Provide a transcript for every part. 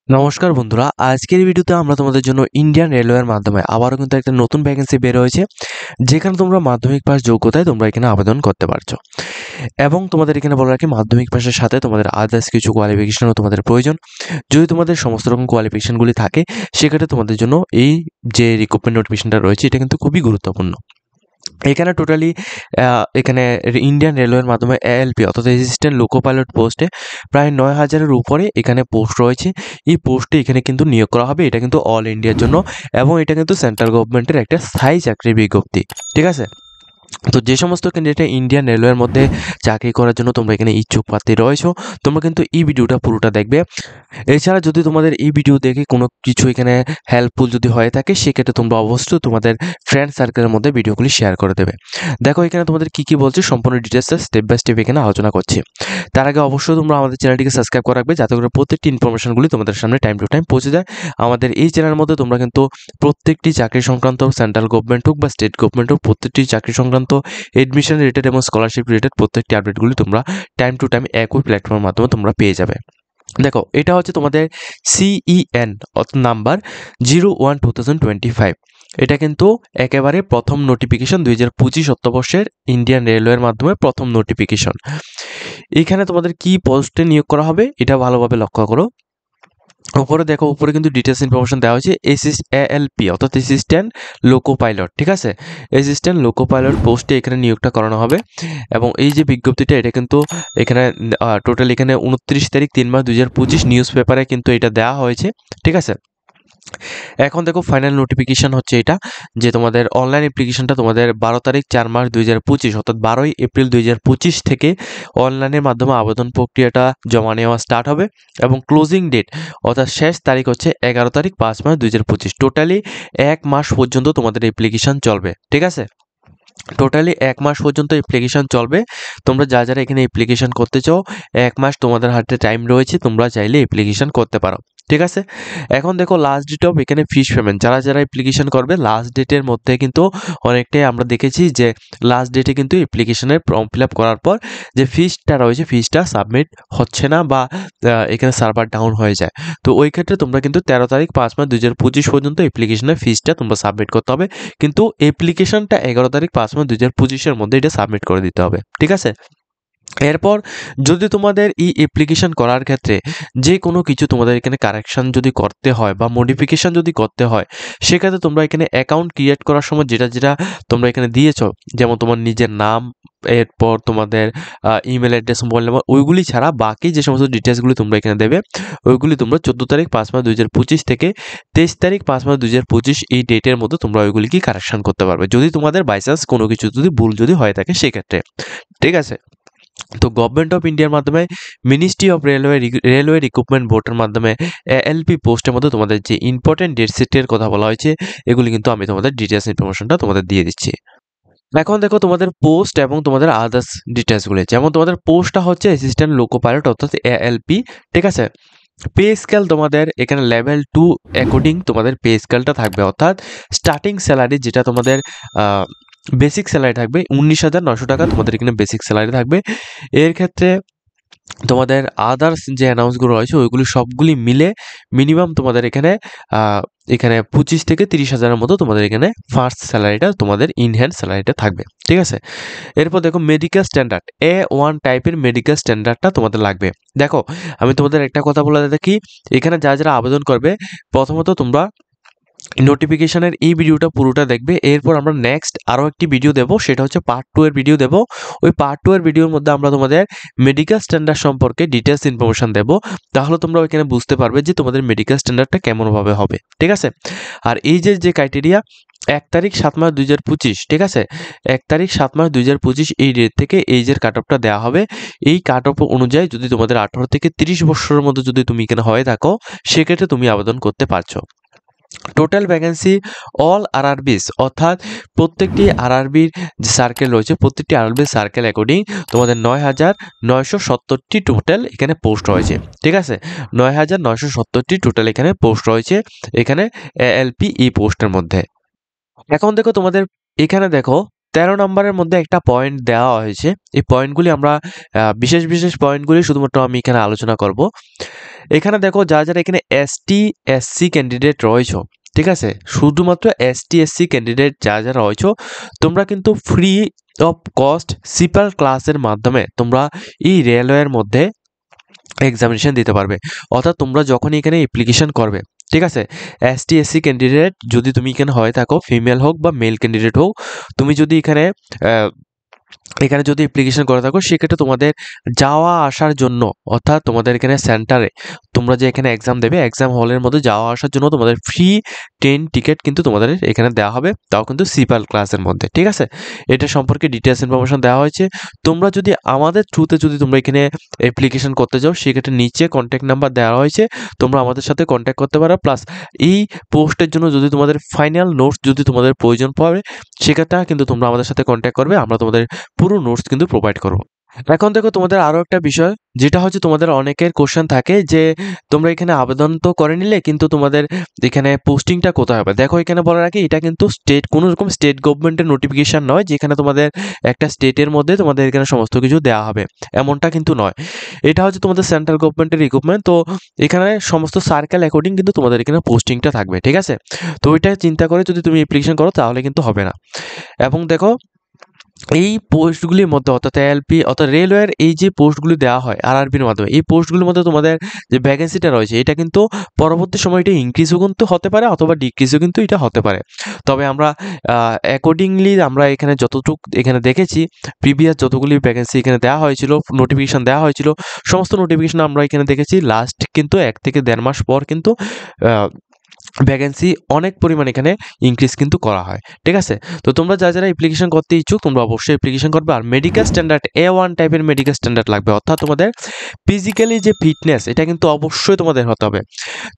নমস্কার বন্ধুরা, আজকের ভিডিওতে আমরা তোমাদের জন্য ইন্ডিয়ান রেলওয়ের মাধ্যমে আবারও কিন্তু একটা নতুন ভ্যাকেন্সি বের হয়েছে, যেখানে তোমরা মাধ্যমিক পাস যোগ্যতায় তোমরা এখানে আবেদন করতে পারছো। এবং তোমাদের এখানে বলে রাখি, মাধ্যমিক পাসের সাথে তোমাদের আদার্স কিছু কোয়ালিফিকেশনও তোমাদের প্রয়োজন। যদি তোমাদের সমস্ত রকম কোয়ালিফিকেশনগুলি থাকে, সেক্ষেত্রে তোমাদের জন্য এই যে রিক্রুটমেন্ট নোটিফিকেশনটা রয়েছে, এটা কিন্তু খুবই গুরুত্বপূর্ণ। এখানে টোটালি এখানে ইন্ডিয়ান রেলওয়ের মাধ্যমে এএলপি অর্থাৎ অ্যাসিস্ট্যান্ট লোকো পাইলট পোস্টে প্রায় ৯,০০০-এর উপরে এখানে পোস্ট রয়েছে। এই পোস্টে এখানে কিন্তু নিয়োগ করা হবে। এটা কিন্তু অল ইন্ডিয়ার জন্য এবং এটা কিন্তু সেন্ট্রাল গভর্নমেন্টের একটা স্থায়ী চাকরির বিজ্ঞপ্তি। ঠিক আছে? তো যে সমস্ত ক্যান্ডিডেট ইন্ডিয়ান রেলওয়ের মধ্যে চাকরি করার জন্য তোমরা এখানে ইচ্ছুক প্রার্থী রয়েছো, তোমরা কিন্তু এই ভিডিওটা পুরোটা দেখবে। এছাড়া যদি তোমাদের এই ভিডিও দেখে কোনো কিছু এখানে হেল্পফুল যদি হয়ে থাকে, সেক্ষেত্রে তোমরা অবশ্যই তোমাদের ফ্রেন্ড সার্কেলের মধ্যে ভিডিওগুলি শেয়ার করে দেবে। দেখো এখানে তোমাদের কী কী বলছে, সম্পূর্ণ ডিটেলসটা স্টেপ বাই স্টেপ এখানে আলোচনা করছি। তার আগে অবশ্যই তোমরা আমাদের চ্যানেলটিকে সাবস্ক্রাইব করে রাখবে, যাতে করে প্রত্যেকটি ইনফরমেশনগুলি তোমাদের সামনে টাইম টু টাইম পৌঁছে যায়। আমাদের এই চ্যানেলের মধ্যে তোমরা কিন্তু প্রত্যেকটি চাকরি সংক্রান্ত, সেন্ট্রাল গভর্নমেন্ট হোক বা স্টেট গভর্নমেন্ট হোক, প্রত্যেকটি চাকরি সংক্রান্ত এডমিশন রিলেটেড এবং স্কলারশিপ রিলেটেড প্রত্যেকটি আপডেটগুলি তোমরা টাইম টু টাইম একই প্ল্যাটফর্মের মাধ্যমে তোমরা পেয়ে যাবে। দেখো এটা হচ্ছে তোমাদের CEN নাম্বার 01/2025। এটা কিন্তু একেবারে প্রথম নোটিফিকেশন 2025 অর্থবর্ষের ইন্ডিয়ান রেলওয়ের মাধ্যমে প্রথম নোটিফিকেশন। এখানে তোমাদের কি পোস্টে নিয়োগ করা হবে এটা ভালোভাবে লক্ষ্য করো। উপরে দেখো, উপরে কিন্তু ডিটেলস ইনফরমেশন দেওয়া হয়েছে। ALP অর্থাৎ অ্যাসিস্ট্যান্ট লোকো পাইলট। ঠিক আছে, অ্যাসিস্ট্যান্ট লোকো পাইলট পোস্টে এখানে নিয়োগটা করানো হবে। এবং এই যে বিজ্ঞপ্তিটা, এটা কিন্তু এখানে টোটাল এখানে 29 তারিখ 3 মাস 2025 নিউজ পেপারে কিন্তু এটা দেওয়া হয়েছে। ঠিক আছে, এখন দেখো ফাইনাল নোটিফিকেশন হচ্ছে এটা, যে তোমাদের অনলাইন অ্যাপ্লিকেশনটা তোমাদের 12 তারিখ 4 মাস 2025 অর্থাৎ 12ই এপ্রিল 2025 থেকে অনলাইনের মাধ্যমে আবেদন প্রক্রিয়াটা জমা নেওয়া স্টার্ট হবে। এবং ক্লোজিং ডেট অর্থাৎ শেষ তারিখ হচ্ছে 11 তারিখ 5 মাস 2025। টোটালি 1 মাস পর্যন্ত তোমাদের অ্যাপ্লিকেশন চলবে। ঠিক আছে, টোটালি 1 মাস পর্যন্ত অ্যাপ্লিকেশন চলবে। তোমরা যারা এখানে অ্যাপ্লিকেশন করতে চাও, 1 মাস তোমাদের হাতে টাইম রয়েছে, তোমরা চাইলে অ্যাপ্লিকেশন করতে পারো। ঠিক আছে, এখন দেখো লাস্ট ডেট অফ এখানে ফিস পেমেন্ট। যারা অ্যাপ্লিকেশন করবে লাস্ট ডেটের মধ্যে কিন্তু অনেকটাই আমরা দেখেছি যে লাস্ট ডেটে কিন্তু অ্যাপ্লিকেশনের ফর্ম ফিল আপ করার পর যে ফিসটা রয়েছে, ফিসটা সাবমিট হচ্ছে না বা এখানে সার্ভার ডাউন হয়ে যায়। তো ওই ক্ষেত্রে তোমরা কিন্তু 13 তারিখ 5 মাস 2025 পর্যন্ত অ্যাপ্লিকেশনের ফিসটা তোমরা সাবমিট করতে হবে। কিন্তু অ্যাপ্লিকেশনটা 11 তারিখ 5 মাস 2025-এর মধ্যে এটা সাবমিট করে দিতে হবে। ঠিক আছে, এরপর যদি তোমাদের এই অ্যাপ্লিকেশন করার ক্ষেত্রে যে কোনো কিছু তোমাদের এখানে কারেকশন যদি করতে হয় বা মডিফিকেশন যদি করতে হয়, সেক্ষেত্রে তোমরা এখানে অ্যাকাউন্ট ক্রিয়েট করার সময় যেটা তোমরা এখানে দিয়েছো, যেমন তোমার নিজের নাম, এরপর তোমাদের ইমেল অ্যাড্রেস, মোবাইল নাম্বার, ওইগুলি ছাড়া বাকি যে সমস্ত ডিটেলসগুলি তোমরা এখানে দেবে, ওইগুলি তোমরা 14 তারিখ 5 মাস 2025 থেকে 23 তারিখ 5 মাস 2025 এই ডেটের মধ্যে তোমরা ওইগুলিকে কারেকশন করতে পারবে, যদি তোমাদের বাইচান্স কোনো কিছু যদি ভুল যদি হয়ে থাকে সেক্ষেত্রে। ঠিক আছে, তো গভর্নমেন্ট অফ ইন্ডিয়ার মাধ্যমে মিনিস্ট্রি অফ রেলওয়ে রিক্রুটমেন্ট বোর্ডের মাধ্যমে ALP পোস্টের মধ্যে তোমাদের যে ইম্পর্টেন্ট ডেট শিটের কথা বলা হয়েছে, এগুলি কিন্তু আমি তোমাদের ডিটেলস ইনফরমেশনটা তোমাদের দিয়ে দিচ্ছি। এখন দেখো তোমাদের পোস্ট এবং তোমাদের আদার্স ডিটেলসগুলি। যেমন তোমাদের পোস্টটা হচ্ছে অ্যাসিস্ট্যান্ট লোকো পাইলট অর্থাৎ ALP। ঠিক আছে, পে স্কেল তোমাদের এখানে লেভেল 2 অ্যাকর্ডিং তোমাদের পে স্কেলটা থাকবে, অর্থাৎ স্টার্টিং স্যালারি যেটা তোমাদের বেসিক স্যালারি থাকবে 19,900 টাকা তোমাদের এখানে বেসিক স্যালারি থাকবে। এর ক্ষেত্রে তোমাদের আদার্স যে অ্যানাউন্সগুলো রয়েছে ওইগুলি সবগুলি মিলে মিনিমাম তোমাদের এখানে এখানে 25 থেকে 30,000-এর মতো তোমাদের এখানে ফার্স্ট স্যালারিটা তোমাদের ইন হ্যান্ড স্যালারিটা থাকবে। ঠিক আছে, এরপর দেখো মেডিকেল স্ট্যান্ডার্ড A1 টাইপের মেডিকেল স্ট্যান্ডার্ডটা তোমাদের লাগবে। দেখো আমি তোমাদের একটা কথা বলে দেখি, এখানে যারা আবেদন করবে, প্রথমত তোমরা নোটিফিকেশনের এই ভিডিওটা পুরোটা দেখবে। এরপর আমরা নেক্সট আরও একটি ভিডিও দেবো, সেটা হচ্ছে পার্ট 2 এর ভিডিও দেবো। ওই পার্ট 2 এর ভিডিওর মধ্যে আমরা তোমাদের মেডিকেল স্ট্যান্ডার্ড সম্পর্কে ডিটেলস ইনফরমেশন দেবো। তাহলে তোমরা ওইখানে বুঝতে পারবে যে তোমাদের মেডিকেল স্ট্যান্ডার্ডটা কেমনভাবে হবে। ঠিক আছে, আর এই যে ক্রাইটেরিয়া 1 তারিখ 7 মাস 2025, ঠিক আছে, 1 তারিখ 7 মাস 2025 এই ডেট থেকে এইজের কাট অফটা দেওয়া হবে। এই কাট অফ অনুযায়ী যদি তোমাদের 18 থেকে 30 বছরের মধ্যে যদি তুমি এখানে হয়ে থাকো, সেক্ষেত্রে তুমি আবেদন করতে পারছো। টোটাল ভ্যাকেন্সি অল RRBs অর্থাৎ প্রত্যেকটি RRBর যে সার্কেল রয়েছে, প্রত্যেকটি RRB সার্কেল অ্যাকর্ডিং তোমাদের 9,970টি টোটাল এখানে পোস্ট রয়েছে। ঠিক আছে, 9,970টি টোটাল এখানে পোস্ট রয়েছে এখানে ALP এই পোস্টের মধ্যে। এখন দেখো তোমাদের এখানে দেখো 13 নম্বরের মধ্যে একটা পয়েন্ট দেওয়া হয়েছে। এই পয়েন্টগুলি আমরা বিশেষ বিশেষ পয়েন্টগুলি শুধুমাত্র আমি এখানে আলোচনা করব। এখানে দেখো যারা এখানে এসটি এসসি ক্যান্ডিডেট রয়েছো, ঠিক আছে, শুধুমাত্র এসটি এসসি ক্যান্ডিডেট যারা রয়েছো, তোমরা কিন্তু ফ্রি অফ কস্ট সিপার ক্লাসের মাধ্যমে তোমরা এই রেলওয়ের মধ্যে এক্সামিনেশন দিতে পারবে। অর্থাৎ তোমরা যখনই এখানে অ্যাপ্লিকেশন করবে, ঠিক আছে, এসটি এসসি ক্যান্ডিডেট যদি তুমি এখানে হয়ে থাকো, ফিমেল হোক বা মেল ক্যান্ডিডেট হোক, তুমি যদি এখানে যদি অ্যাপ্লিকেশন করে থাকো, সেক্ষেত্রে তোমাদের যাওয়া আসার জন্য, অর্থাৎ তোমাদের এখানে সেন্টারে তোমরা যে এখানে এক্সাম দেবে, এক্সাম হলের মধ্যে যাওয়া আসার জন্য তোমাদের ফ্রি ট্রেন টিকিট কিন্তু তোমাদের এখানে দেওয়া হবে, তাও কিন্তু সিপাল ক্লাসের মধ্যে, ঠিক আছে। এটা সম্পর্কে ডিটেলস ইনফরমেশন দেওয়া হয়েছে। তোমরা যদি আমাদের থ্রুতে যদি তোমরা এখানে অ্যাপ্লিকেশন করতে যাও, সেক্ষেত্রে নিচে কন্ট্যাক্ট নাম্বার দেওয়া হয়েছে, তোমরা আমাদের সাথে কন্ট্যাক্ট করতে পারো। প্লাস এই পোস্টের জন্য যদি তোমাদের ফাইনাল নোটস যদি তোমাদের প্রয়োজন পড়ে, সেক্ষেত্রে কিন্তু তোমরা আমাদের সাথে কন্ট্যাক্ট করবে, আমরা তোমাদের পুরো নোটস কিন্তু প্রোভাইড করব। এখন দেখো তোমাদের আরো একটা বিষয়, যেটা হচ্ছে তোমাদের অনেকের কোশ্চেন থাকে যে তোমরা এখানে আবেদন তো করে নিলে, কিন্তু তোমাদের এখানে পোস্টিংটা কোথায় হবে। দেখো এখানে বলে রাখি, এটা কিন্তু কোনো রকম স্টেট গভর্নমেন্টের নোটিফিকেশন নয় যেখানে তোমাদের একটা স্টেটের মধ্যে তোমাদের এখানে সমস্ত কিছু দেওয়া হবে, এমনটা কিন্তু নয়। এটা হচ্ছে তোমাদের সেন্ট্রাল গভর্নমেন্টের রিক্রুটমেন্ট। তো এখানে সমস্ত সার্কেল অ্যাকর্ডিং কিন্তু তোমাদের এখানে পোস্টিংটা থাকবে, ঠিক আছে। তো ওইটা চিন্তা করে যদি তুমি অ্যাপ্লিকেশন করো তাহলে কিন্তু হবে না। এবং দেখো এই পোস্টগুলির মধ্যে, অর্থাৎ এলপি অর্থাৎ রেলওয়ের এই যে পোস্টগুলি দেওয়া হয় আরআরবির মাধ্যমে, এই পোস্টগুলির মধ্যে তোমাদের যে ভ্যাকেন্সিটা রয়েছে, এটা কিন্তু পরবর্তী সময় এটা ইনক্রিজও কিন্তু হতে পারে অথবা ডিক্রিজও কিন্তু এটা হতে পারে। তবে আমরা অ্যাকর্ডিংলি আমরা এখানে যতটুকু এখানে দেখেছি, প্রিভিয়াস যতগুলি ভ্যাকেন্সি এখানে দেওয়া হয়েছিল, নোটিফিকেশান দেওয়া হয়েছিল, সমস্ত নোটিফিকেশান আমরা এখানে দেখেছি লাস্ট কিন্তু 1 থেকে 1.5 মাস পর কিন্তু ভ্যাকেন্সি অনেক পরিমাণ এখানে ইনক্রিজ কিন্তু করা হয়, ঠিক আছে। তো তোমরা যারা অ্যাপ্লিকেশন করতে ইচ্ছুক, তোমরা অবশ্যই অ্যাপ্লিকেশন করবে। আর মেডিকেল স্ট্যান্ডার্ড A1 টাইপের মেডিকেল স্ট্যান্ডার্ড লাগবে, অর্থাৎ তোমাদের ফিজিক্যালি যে ফিটনেস, এটা কিন্তু অবশ্যই তোমাদের হতে হবে।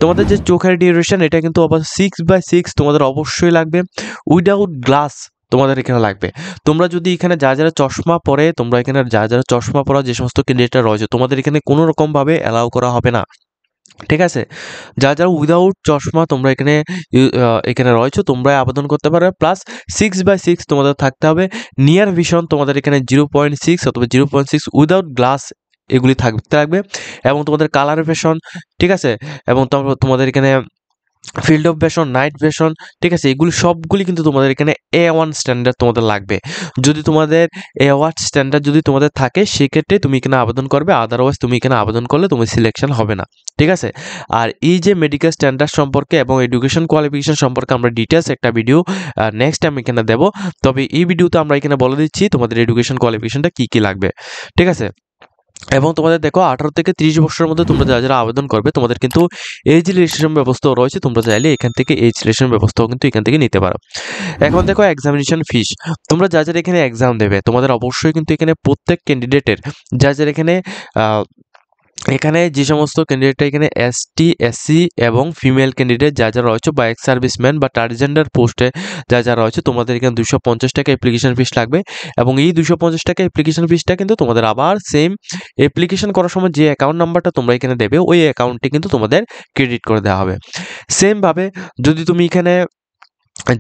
তোমাদের যে চোখের ডিউরেশন, এটা কিন্তু আবার 6/6 তোমাদের অবশ্যই লাগবে। উইদাউট গ্লাস তোমাদের এখানে লাগবে। তোমরা যদি এখানে যারা চশমা পরে, তোমরা এখানে যারা চশমা পরা যে সমস্ত ক্যান্ডিডেটরা রয়েছে, তোমাদের এখানে কোনো রকমভাবে অ্যালাউ করা হবে না, ঠিক আছে। যারা উইদাউট চশমা তোমরা এখানে রয়েছো, তোমরা আবেদন করতে পারবে। প্লাস 6/6 তোমাদের থাকতে হবে। নিয়ার ভিশন তোমাদের এখানে 0.6 অথবা 0.6 উইদাউট গ্লাস এগুলি থাকতে লাগবে। এবং তোমাদের কালার ভিশন, ঠিক আছে, এবং তোমাদের এখানে field of vision, night vision, ঠিক আছে, এগুলি সবগুলি কিন্তু তোমাদের এখানে A1 স্ট্যান্ডার্ড তোমাদের লাগবে। যদি তোমাদের A1 স্ট্যান্ডার্ড যদি তোমাদের থাকে, সেক্ষেত্রে তুমি এখানে আবেদন করবে, আদারওয়াইজ তুমি এখানে আবেদন করলে তুমি সিলেকশন হবে না, ঠিক আছে। আর এই যে মেডিকেল স্ট্যান্ডার্ড সম্পর্কে এবং এডুকেশন কোয়ালিফিকেশন সম্পর্কে আমরা ডিটেলস একটা ভিডিও নেক্সট টাইম এখানে দেবো। তবে এই ভিডিওতে আমরা এখানে বলে দিচ্ছি তোমাদের এডুকেশন কোয়ালিফিকেশনটা কী কী লাগবে, ঠিক আছে। এবং তোমাদের দেখো 18 থেকে 30 বছরের মধ্যে তোমরা যারা আবেদন করবে, তোমাদের কিন্তু এজ রেজিস্ট্রেশন ব্যবস্থাও রয়েছে। তোমরা চাইলে এখান থেকে এজ রেজিস্ট্রেশন ব্যবস্থাও কিন্তু এখান থেকে নিতে পারো। এখন দেখো এক্সামিনেশন ফিস, তোমরা যারা এখানে এক্সাম দেবে, তোমাদের অবশ্যই কিন্তু এখানে প্রত্যেক ক্যান্ডিডেটের যারা এখানে এখানে যে সমস্ত ক্যান্ডিডেটরা এখানে এসটি এসসি এবং ফিমেল ক্যান্ডিডেট যারা রয়েছে, বা এক্স সার্ভিসম্যান বা ট্রান্সজেন্ডার পোস্টে যারা রয়েছে, তোমাদের এখানে 250 টাকা অ্যাপ্লিকেশন ফিস লাগবে। এবং এই 250 টাকা অ্যাপ্লিকেশন ফিসটা কিন্তু তোমাদের আবার সেম অ্যাপ্লিকেশন করার সময় যে অ্যাকাউন্ট নাম্বারটা তোমরা এখানে দেবে, ওই অ্যাকাউন্টে কিন্তু তোমাদের ক্রেডিট করে দেওয়া হবে। সেমভাবে যদি তুমি এখানে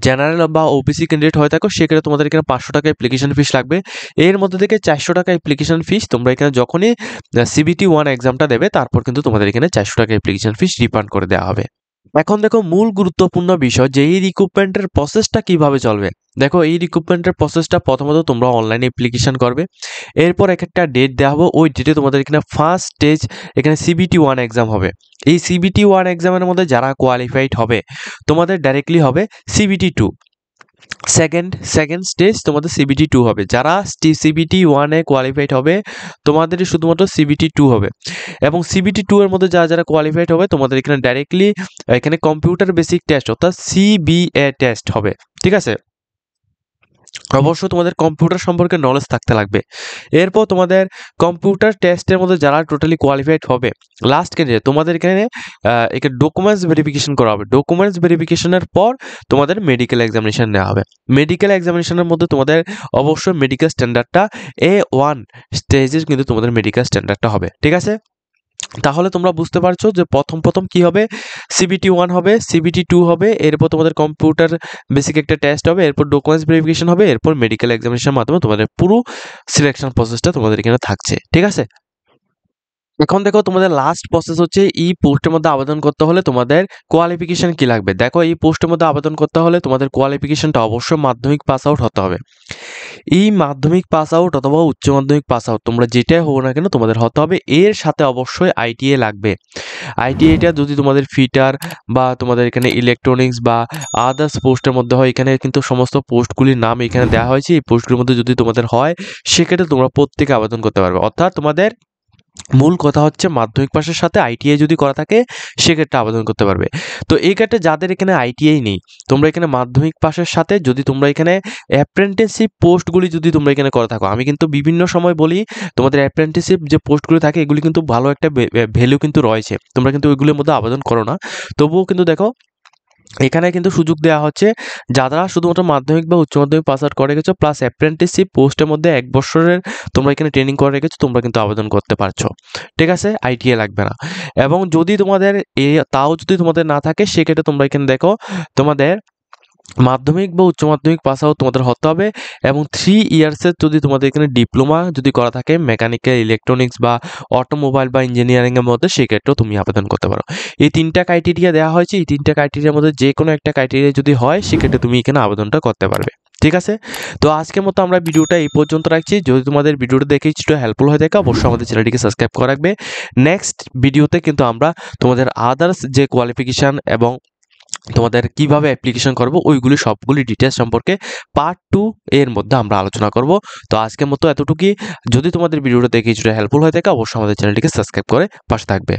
জেনারেল বা ওবিসি ক্যান্ডিডেট হয়ে থাকো, সেক্ষেত্রে তোমাদের এখানে 500 টাকা অ্যাপ্লিকেশন ফিস লাগবে। এর মধ্যে থেকে 400 টাকা অ্যাপ্লিকেশন ফিস তোমরা এখানে যখনই CBT 1 এক্সামটা দেবে, তারপর কিন্তু তোমাদের এখানে 400 টাকা অ্যাপ্লিকেশন ফিস রিফান্ড করে দেওয়া হবে। এখন দেখো মূল গুরুত্বপূর্ণ বিষয় যে এই রিক্রুটমেন্টের প্রসেসটা কিভাবে চলবে। দেখো এই রিক্রুটমেন্টের প্রসেসটা প্রথমত তোমরা অনলাইনে অ্যাপ্লিকেশন করবে, এরপর একটা ডেট দেওয়া হবে, ওই ডেটে তোমাদের এখানে ফার্স্ট স্টেজ এখানে CBT 1 এক্সাম হবে। এই CBT 1 এক্সামের মধ্যে যারা কোয়ালিফাইড হবে, তোমাদের ডাইরেক্টলি হবে CBT 2। সেকেন্ড স্টেজ তোমাদের CBT 2 হবে। যারা CBT 1 এ কোয়ালিফাইড হবে, তোমাদের শুধুমাত্র CBT 2 হবে। এবং CBT 2 এর মধ্যে যারা কোয়ালিফাইড হবে, তোমাদের এখানে ডাইরেক্টলি এখানে কম্পিউটার বেসিক টেস্ট অর্থাৎ CBA টেস্ট হবে, ঠিক আছে। অবশ্যই তোমাদের কম্পিউটার সম্পর্কে নলেজ থাকতে লাগবে। এরপর তোমাদের কম্পিউটার টেস্টের মধ্যে যারা টোটালি কোয়ালিফাইড হবে, লাস্ট ক্যান্ডিডেট তোমাদের এখানে ডকুমেন্টস ভেরিফিকেশন করা হবে। ডকুমেন্টস ভেরিফিকেশনের পর তোমাদের মেডিকেল এক্সামিনেশন নেওয়া হবে। মেডিকেল এক্সামিনেশনের মধ্যে তোমাদের অবশ্যই মেডিকেল স্ট্যান্ডার্ডটা A1 স্টেজের কিন্তু তোমাদের মেডিকেল স্ট্যান্ডার্ডটা হবে, ঠিক আছে। তাহলে তোমরা বুঝতে পারছো যে প্রথম কি হবে, সিবিটি 1 হবে, সিবিটি 2 হবে, এরপর তোমাদের কম্পিউটার বেসিক একটা টেস্ট হবে, এরপর ডকুমেন্টস ভেরিফিকেশন হবে, এরপর মেডিকেল এক্সামিনেশনের মাধ্যমে তোমাদের পুরো সিলেকশন প্রসেসটা তোমাদের এখানে থাকছে। ঠিক আছে, এখন দেখো তোমাদের লাস্ট প্রসেস হচ্ছে এই পোস্টের মধ্যে আবেদন করতে হলে তোমাদের কোয়ালিফিকেশন কি লাগবে। দেখো এই পোস্টের মধ্যে আবেদন করতে হলে তোমাদের কোয়ালিফিকেশনটা অবশ্যই মাধ্যমিক পাস আউট হতে হবে। এই মাধ্যমিক পাস আউট অথবা উচ্চ মাধ্যমিক পাস আউট তোমরা যেটাই হোক না কেন তোমাদের হতে হবে। এর সাথে অবশ্যই আইটিআই লাগবে। আইটিআইটা যদি তোমাদের ফিটার বা তোমাদের এখানে ইলেকট্রনিক্স বা আদার্স পোস্টের মধ্যে হয়, এখানে কিন্তু সমস্ত পোস্টগুলির নাম এখানে দেওয়া হয়েছে। এই পোস্টগুলির মধ্যে যদি তোমাদের হয় সেক্ষেত্রে তোমরা প্রত্যেকে আবেদন করতে পারবে। অর্থাৎ তোমাদের মূল কথা হচ্ছে মাধ্যমিক পাশের সাথে আইটিআই যদি করা থাকে সেক্ষেত্রে আবেদন করতে পারবে। তো এই ক্ষেত্রে যাদের এখানে আইটিআই নেই, তোমরা এখানে মাধ্যমিক পাশের সাথে যদি তোমরা এখানে অ্যাপ্রেন্টিসশিপ পোস্টগুলি যদি তোমরা এখানে করে থাকো, আমি কিন্তু বিভিন্ন সময় বলি তোমাদের অ্যাপ্রেন্টিসশিপ যে পোস্টগুলি থাকে এগুলি কিন্তু ভালো একটা ভ্যালু কিন্তু রয়েছে, তোমরা কিন্তু ওইগুলির মধ্যে আবেদন করো না। তবুও কিন্তু দেখো এখানে কিন্তু সুযোগ দেওয়া হচ্ছে যারা শুধুমাত্র মাধ্যমিক বা উচ্চ মাধ্যমিক পাস আউট করে গেছো প্লাস অ্যাপ্রেন্টিসশিপ পোস্টের মধ্যে 1 বছরের তোমরা এখানে ট্রেনিং করে রেখেছো, তোমরা কিন্তু আবেদন করতে পারছো। ঠিক আছে, আইটিআই লাগবে না। এবং যদি তোমাদের তাও যদি তোমাদের না থাকে সেক্ষেত্রে তোমরা এখানে দেখো তোমাদের মাধ্যমিক বা উচ্চ মাধ্যমিক পাস আউট তোমাদের হতে হবে এবং 3 ইয়ার্সের যদি তোমাদের এখানে ডিপ্লোমা যদি করা থাকে মেকানিক্যাল, ইলেকট্রনিক্স বা অটোমোবাইল বা ইঞ্জিনিয়ারিংয়ের মধ্যে সেক্ষেত্রেও তুমি আবেদন করতে পারো। এই 3টা ক্রাইটেরিয়া দেওয়া হয়েছে, এই 3টা ক্রাইটেরিয়ার মধ্যে যে কোনো একটা ক্রাইটেরিয়া যদি হয় সেক্ষেত্রে তুমি এখানে আবেদনটা করতে পারবে। ঠিক আছে, তো আজকের মতো আমরা ভিডিওটা এই পর্যন্ত রাখছি। যদি তোমাদের ভিডিওটা দেখে কিছুটা হেল্পফুল হয়ে থাকে অবশ্যই আমাদের চ্যানেলটিকে সাবস্ক্রাইব করে রাখবে। নেক্সট ভিডিওতে কিন্তু আমরা তোমাদের আদার্স যে কোয়ালিফিকেশান এবং তোমাদের কিভাবে অ্যাপ্লিকেশন করব ওইগুলি সবগুলি ডিটেলস সম্পর্কে পার্ট 2 এর মধ্যে আমরা আলোচনা করব। তো আজকের মতো এতটুকুই। যদি তোমাদের ভিডিওটা দেখে কিছুটা হেল্পফুল হয়ে থাকে অবশ্যই আমাদের চ্যানেলটিকে সাবস্ক্রাইব করে পাশে থাকবে।